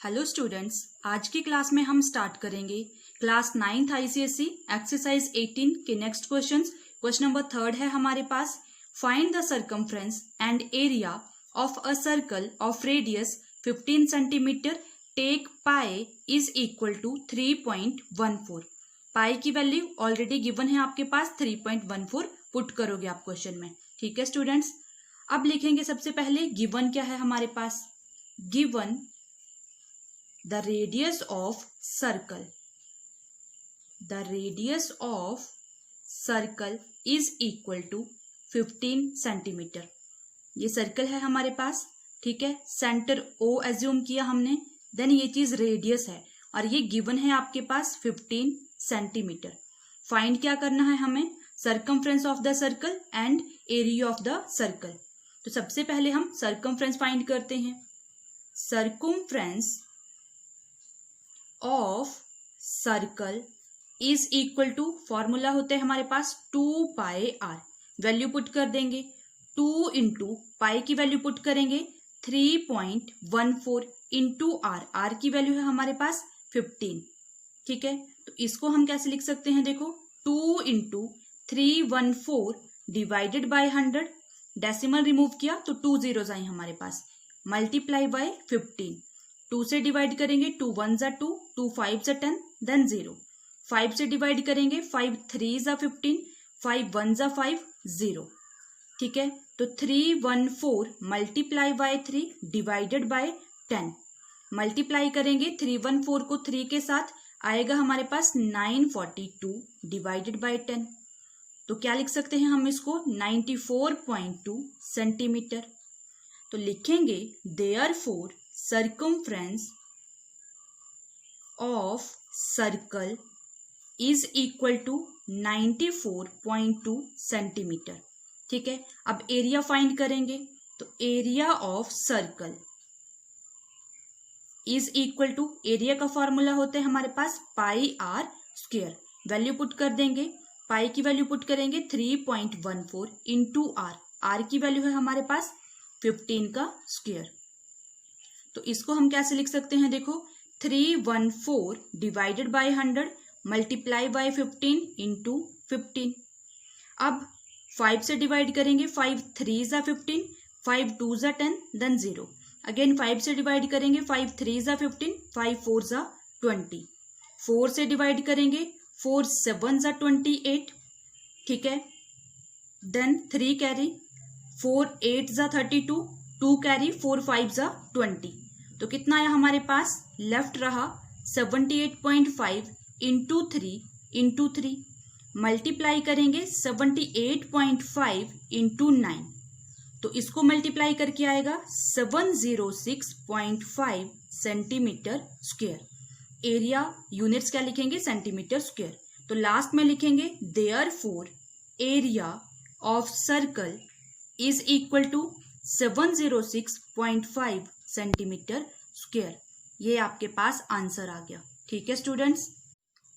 Hello students, आज की class में हम स्टार्ट करेंगे क्लास 9th आईसीएसई एक्सरसाइज 18 के नेक्स्ट क्वेश्चंस। क्वेश्चन नंबर 3 है हमारे पास। Find the circumference and area of a circle of radius 15 centimetre. Take pi is equal to 3.14। Pi की वैल्यू ऑलरेडी गिवन है आपके पास 3.14 पुट करोगे आप क्वेश्चन में। ठीक है स्टूडेंट्स, अब लिखेंगे सबसे पहले गिवन क्या है हमारे पास। Given the radius of circle is equal to 15 centimetre. ये सर्कल है हमारे पास, ठीक है। सेंटर O एज्यूम किया हमने, देन ये चीज रेडियस है और ये गिवन है आपके पास 15 सेंटीमीटर। फाइंड क्या करना है हमें, circumference of the circle and area of the circle. तो सबसे पहले हम सर्कमफ्रेंस फाइंड करते हैं। Circumference of circle is equal to, formula होता है हमारे पास 2 पाई आर। वैल्यू पुट कर देंगे 2 इंटू पाई की वैल्यू पुट करेंगे 3.14 इंटू आर। आर की वैल्यू है हमारे पास 15, ठीक है। तो इसको हम कैसे लिख सकते हैं, देखो 2 into 314 divided by 100। Decimal remove किया तो 2 जीरोस आई हमारे पास, मल्टीप्लाई बाय 15। 2 से डिवाइड करेंगे 2 1 जा 2, 2 5 जा 10, देन 0। 5 से डिवाइड करेंगे 5 3 जा 15, 5 1 जा 5, 0, ठीक है। तो 314 multiply by 3 divided by 10। Multiply करेंगे 314 को 3 के साथ, आएगा हमारे पास 942 डिवाइडेड बाय 10। तो क्या लिख सकते हैं हम इसको, 94.2 सेंटीमीटर। तो लिखेंगे therefore circumference of circle is equal to 94.2 centimetre, ठीक है। अब एरिया फाइंड करेंगे, तो area of circle is equal to, area का फॉर्मूला होता है हमारे पास pi are square. Value put कर देंगे, पाई की वैल्यू पुट करेंगे 3.14 इंटू आर। आर की वैल्यू है हमारे पास 15 का स्क्वायर। तो इसको हम कैसे लिख सकते हैं, देखो 314 divided by 100 multiply by 15 into 15। अब 5 से डिवाइड करेंगे, 5 3 जा 15, 5 2 जा 10, देन 0। अगेन 5 से डिवाइड करेंगे, 5 3 जा 15, 5 4 जा 20। 4 से डिवाइड करेंगे, 4 7 जा 28, ठीक है। देन 3 कैरी, 4 8 जा 32, 2 कैरी, 4 5 जा 20। तो कितना आया हमारे पास, लेफ्ट रहा 78.5 इंटू 3 मल्टीप्लाई करेंगे 78.5 इंटू 9। तो इसको मल्टीप्लाई करके आएगा 706.5 सेंटीमीटर स्क्वायर। एरिया यूनिट्स क्या लिखेंगे, सेंटीमीटर स्क्वायर। तो लास्ट में लिखेंगे therefore area of circle is equal to 706.5 centimetre square. ये आपके पास आंसर आ गया, ठीक है स्टूडेंट्स।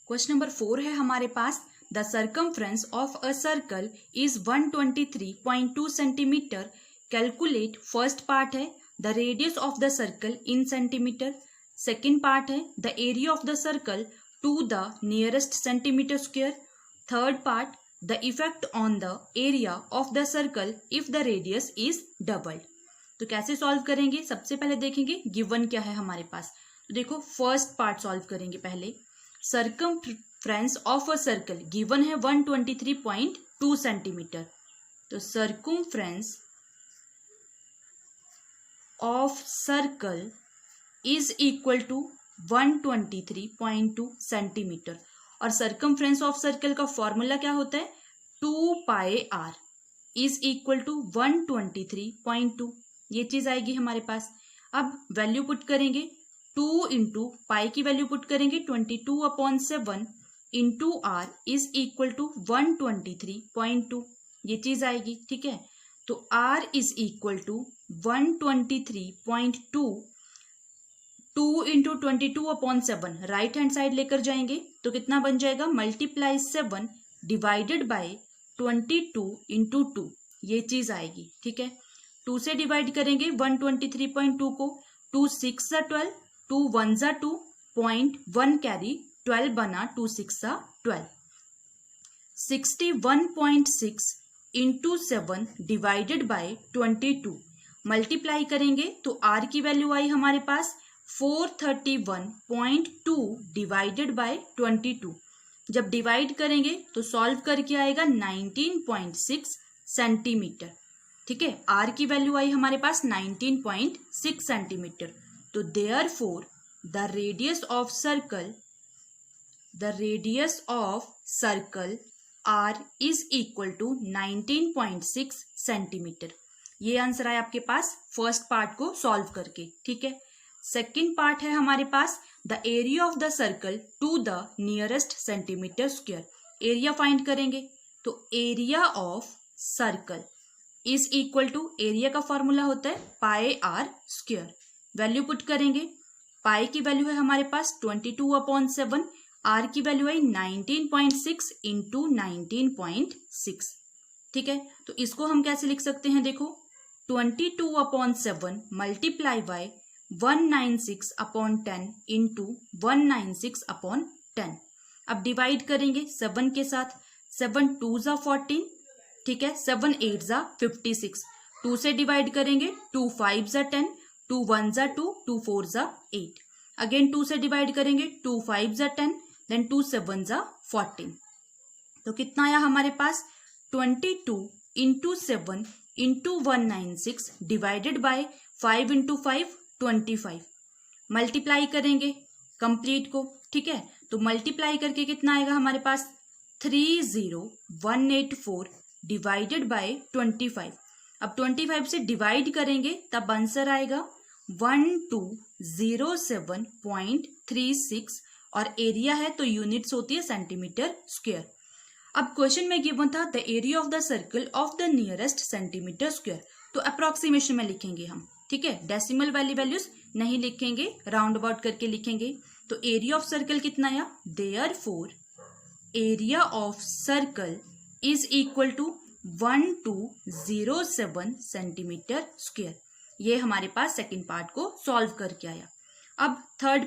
क्वेश्चन नंबर 4 है हमारे पास। The circumference of a circle is 123.2 centimetre. Calculate, first part है the radius of the circle in centimetre. Second part है the area of the circle to the nearest centimetre square. Third part the effect on the area of the circle if the radius is doubled. तो कैसे solve करेंगे, सबसे पहले देखेंगे given क्या है हमारे पास। तो देखो फर्स्ट पार्ट सॉल्व करेंगे पहले। Circumference of a circle given है 123.2 सेंटीमीटर। तो circumference of circle is equal to 123.2 centimetre. और सर्कमफ्रेंस ऑफ सर्कल का फॉर्मूला क्या होता है, 2 pi R is equal to 123.2। ये चीज आएगी हमारे पास। अब वैल्यू पुट करेंगे 2 इंटू पाई की वैल्यू पुट करेंगे 22/7 into R is equal to 123.2। ये चीज आएगी, ठीक है। तो R is equal to 123.2, 2 into 22/7 right hand side लेकर जाएंगे तो कितना बन जाएगा, मल्टीप्लाई 7 डिवाइडेड बाय 22 इंटू 2। ये चीज आएगी, ठीक है। 2 से डिवाइड करेंगे 123.2 को, 2 6 12, 2 1 जा 2, 0.1 कैरी 12 बना, 2 6 जा 12। 61.6 इंटू 7 डिवाइडेड बाय 22 मल्टीप्लाई करेंगे तो आर की वैल्यू आई हमारे पास 431.2 डिवाइडेड बाय 22। जब डिवाइड करेंगे तो सॉल्व करके आएगा 19.6 सेंटीमीटर। ठीक है, आर की वैल्यू आई हमारे पास 19.6 सेंटीमीटर। तो therefore the radius of circle are is equal to 19.6 centimetre. ये आंसर है आपके पास फर्स्ट पार्ट को सॉल्व करके। ठीक है, सेकेंड पार्ट है हमारे पास the area of the circle to the nearest centimetre square. Area find करेंगे तो area of circle is equal to, area का फॉर्मूला होता है pi are square. Value put करेंगे, पाई की वैल्यू है हमारे पास 22/7, आर की वैल्यू है 19.6 इंटू 19.6। ठीक है, तो इसको हम कैसे लिख सकते हैं, देखो 22/7 मल्टीप्लाई बाय 196/10 इंटू 196/10। अब डिवाइड करेंगे 7 के साथ, 7 2 जा 14, ठीक है, 7 8 जा 56। 2 से डिवाइड करेंगे, 2 5 जा 10, 2 1 जा 2, 2 4 जा 8। अगेन 2 से डिवाइड करेंगे, 2 5 जा 10, देन 2 7 जा 14। तो कितना आया हमारे पास 22 into 7 into 196 divided by 5 into 5 25। Multiply करेंगे कंप्लीट को। ठीक है, तो मल्टीप्लाई करके कितना आएगा हमारे पास 30184 डिवाइडेड बाय 25। अब 25 से डिवाइड करेंगे तब आंसर आएगा 1207.36 और एरिया है तो यूनिट्स होती है सेंटीमीटर स्क्वायर। अब क्वेश्चन में गिवन था the area of the circle of the nearest centimetre square, तो अप्रोक्सीमेशन में लिखेंगे हम। ठीक है, डेसिमल वाली वैल्यूज नहीं लिखेंगे, राउंड अबाउट करके लिखेंगे। तो एरिया ऑफ सर्कल कितना आया, therefore area of circle is equal to 1207 centimetre square. ये हमारे पास सेकंड पार्ट को सॉल्व करके आया। अब थर्ड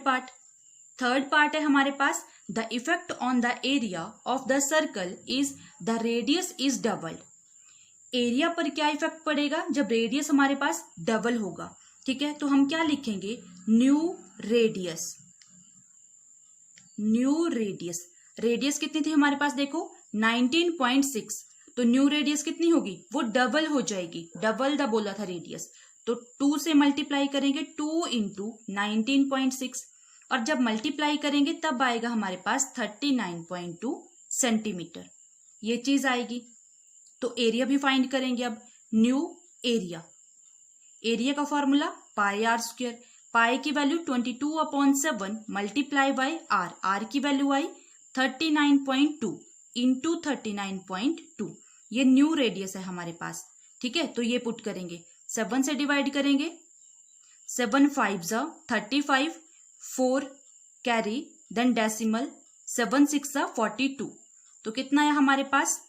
पार्ट है हमारे पास the effect on the area of the circle is the radius is doubled. Area पर क्या इफेक्ट पड़ेगा जब रेडियस हमारे पास डबल होगा। ठीक है, तो हम क्या लिखेंगे, न्यू रेडियस। रेडियस कितनी थी हमारे पास, देखो 19.6, तो न्यू रेडियस कितनी होगी, वो डबल हो जाएगी, डबल द बोला था रेडियस। तो 2 से मल्टीप्लाई करेंगे, 2 इंटू 19.6, और जब मल्टीप्लाई करेंगे तब आएगा हमारे पास 39.2 सेंटीमीटर, ये चीज आएगी। तो एरिया भी फाइंड करेंगे। अब न्यू एरिया का फॉर्मूला पाई आर स्क्वायर। पाई की वैल्यू 22/7 मल्टीप्लाई बाय आर की वैल्यू आई 39.2 इंटू 39.2। ये न्यू रेडियस है हमारे पास। ठीक है, तो ये पुट करेंगे, 7 से डिवाइड करेंगे, 7 5 जा 35, 4 कैरी, देन डेसिमल, 7 6 जा 42। तो कितना है हमारे पास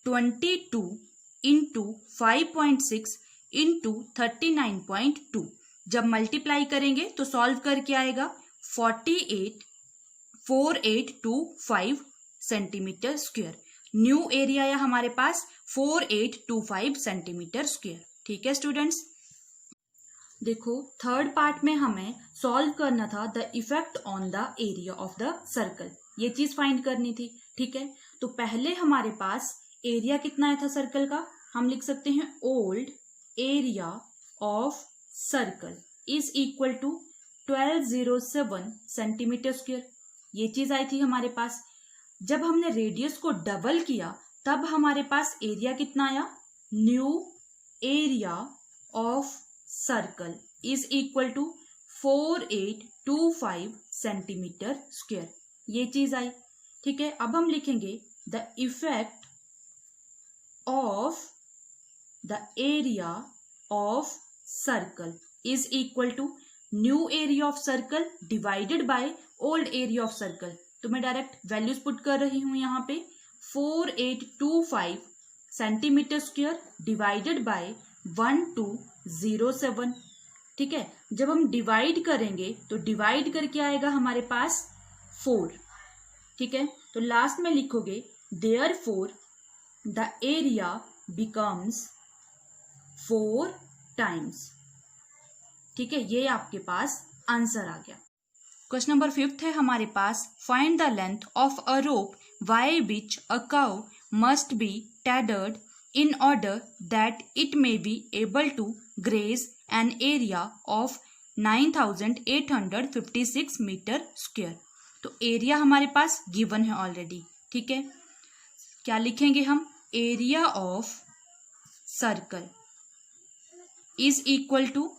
22 इंटू 5.6 इंटू 39.2। जब मल्टीप्लाई करेंगे तो सॉल्व करके आएगा 4825 सेंटीमीटर स्क्वायर। न्यू एरिया है हमारे पास 4825 सेंटीमीटर स्क्वायर। ठीक है स्टूडेंट्स, देखो थर्ड पार्ट में हमें सॉल्व करना था the effect on the area of the circle, ये चीज फाइंड करनी थी। ठीक है, तो पहले हमारे पास एरिया कितना आया था सर्कल का, हम लिख सकते हैं old area of circle is equal to 1207 centimetre square, ये चीज आई थी हमारे पास। जब हमने रेडियस को डबल किया तब हमारे पास एरिया कितना आया, new area of circle is equal to 4825 centimetre square, ये चीज आई। ठीक है, अब हम लिखेंगे the effect of the area of circle is equal to new area of circle divided by old area of circle. तो मैं डायरेक्ट वैल्यूज पुट कर रही हूं यहाँ पे, 4825 सेंटीमीटर स्क्वायर डिवाइडेड बाय 1207। ठीक है। जब हम डिवाइड करेंगे तो डिवाइड करके आएगा हमारे पास 4, ठीक है। तो लास्ट में लिखोगे therefore the area becomes 4 times, ठीक है। ये आपके पास आंसर आ गया। क्वेश्चन नंबर 5 है हमारे पास, find the length of a rope by which a cow must be tethered in order that it may be able to graze an area of 9856 metre square. तो area हमारे पास given है already, ठीक है। क्या लिखेंगे हम, area of circle is equal to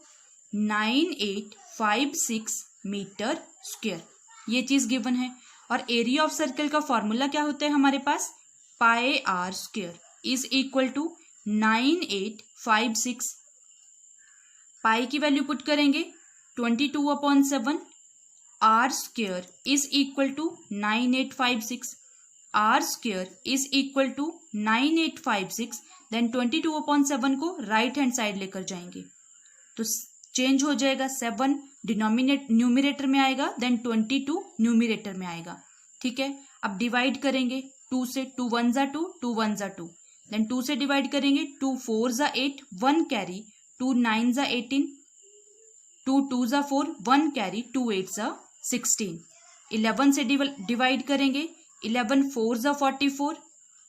9856 metre square, ये चीज गिवन है। और एरिया ऑफ सर्कल का फॉर्मूला क्या होता है हमारे पास, pi are square is equal to 9856। Pi की वैल्यू पुट करेंगे 22/7, r square is equal to 9856, r square is equal to 9856। Then 22/7 को राइट हैंड साइड लेकर जाएंगे तो चेंज हो जाएगा, 7 न्यूमिरेटर में आएगा, देन 22 न्यूमिरेटर में आएगा, ठीक है। अब डिवाइड करेंगे 2 से, 2 1 जा 2, 2 1 जा 2, देन 2 से डिवाइड करेंगे, 2 4 जा 8, 1 कैरी, 2 9 जा 18, 2 2 जा 4, 1 कैरी, 2 8 जा 16। 11 से डिवाइड करेंगे, 11 4 जा 44,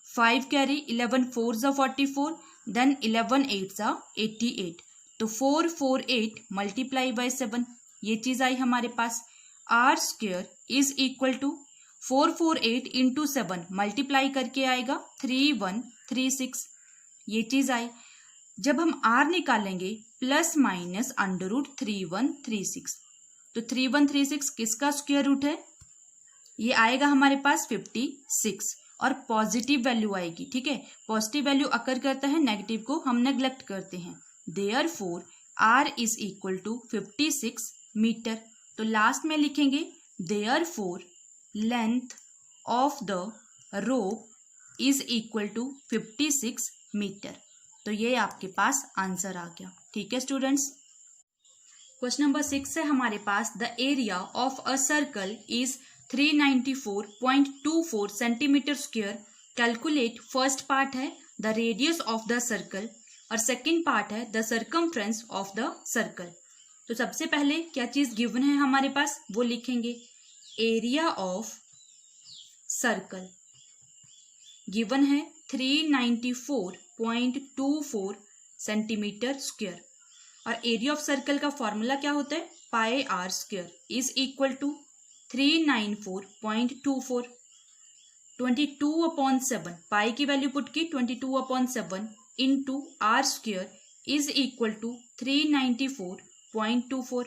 5 कैरी, 11 4 जा 44, देन 11 8 जा 88। तो 448 मल्टीप्लाई बाय 7, ये चीज आई हमारे पास। R square is equal to 448 into 7 multiply करके आएगा 3136, ये चीज आई। जब हम आर निकालेंगे प्लस माइनस अंडर रूट 3136, तो 3136 किसका स्क्वायर रूट है, ये आएगा हमारे पास 56 और पॉजिटिव वैल्यू आएगी, ठीक है। पॉजिटिव वैल्यू अकर करता है, नेगेटिव को हम नेग्लेक्ट करते हैं। Therefore R is equal to 56 metre. तो लास्ट में लिखेंगे Therefore length of the rope is equal to 56 metre. तो ये आपके पास आंसर आ गया, ठीक है स्टूडेंट्स। क्वेश्चन नंबर 6 है हमारे पास, the area of a circle is 394.24 centimetre square. Calculate, first part है the radius of the circle और सेकंड पार्ट है the circumference of the circle. तो सबसे पहले क्या चीज गिवन है हमारे पास वो लिखेंगे, एरिया ऑफ सर्कल गिवन है 394.24 सेंटीमीटर स्क्वायर और एरिया ऑफ सर्कल का फॉर्मूला क्या होता है, pi are square is equal to 394.24, 22/7 pi की वैल्यू पुट की 22/7 into r square is equal to 394.24।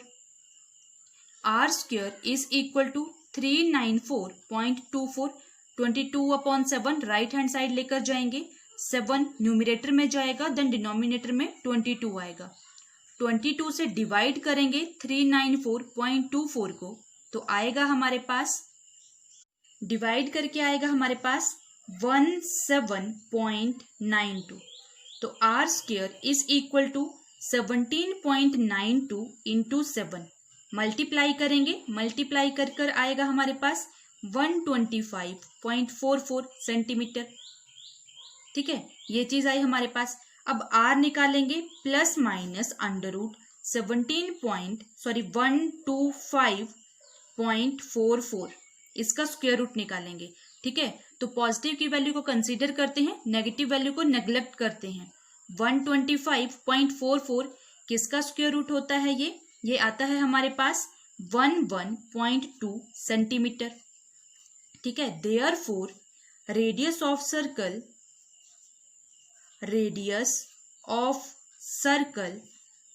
R square is equal to 394.24, 22/7 right hand side लेकर जाएंगे, 7 न्यूमिरेटर में जाएगा, देन डिनोमिनेटर में 22 आएगा। 22 से डिवाइड करेंगे 394.24 को, तो आएगा हमारे पास, डिवाइड करके आएगा हमारे पास 17.92। तो R square is equal to 17.92 into 7 multiply करेंगे, मल्टीप्लाई कर आएगा हमारे पास 125.44 सेंटीमीटर, ठीक है। ये चीज आई हमारे पास। अब आर निकालेंगे प्लस माइनस अंडर रूट 125.44, इसका स्क्वायर रूट निकालेंगे, ठीक है। तो पॉजिटिव की वैल्यू को कंसीडर करते हैं, नेगेटिव वैल्यू को नेग्लेक्ट करते हैं। 125.44 किसका स्क्वायर रूट होता है, ये आता है हमारे पास 11.2 सेंटीमीटर, ठीक है। Therefore radius of circle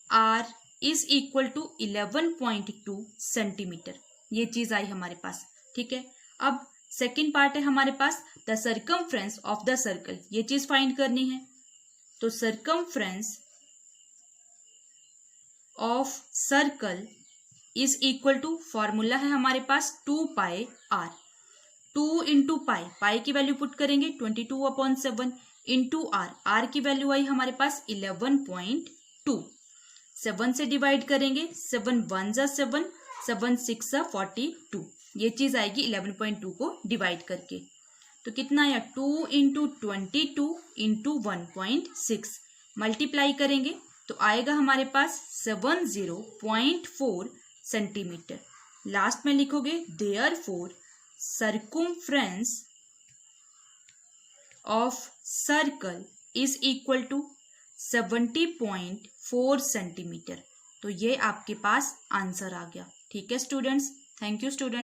are is equal to 11.2 centimetre, ये चीज आई हमारे पास, ठीक है। अब सेकेंड पार्ट है हमारे पास the circumference of the circle, ये चीज फाइंड करनी है। तो circumference of circle is equal to, formula है हमारे पास 2 पाई आर, 2 इंटू पाई की वैल्यू पुट करेंगे 22/7 इंटू आर की वैल्यू आई हमारे पास 11.2। 7 से डिवाइड करेंगे, 7 1 जा 7, 7 6 जा 42, ये चीज आएगी 11.2 को डिवाइड करके। तो कितना आया 2 इंटू 22 इंटू 1.6 मल्टीप्लाई करेंगे तो आएगा हमारे पास 70.4 सेंटीमीटर। लास्ट में लिखोगे therefore circumference of circle is equal to 70.4 centimetre. तो ये आपके पास आंसर आ गया। ठीक है स्टूडेंट्स, थैंक यू स्टूडेंट।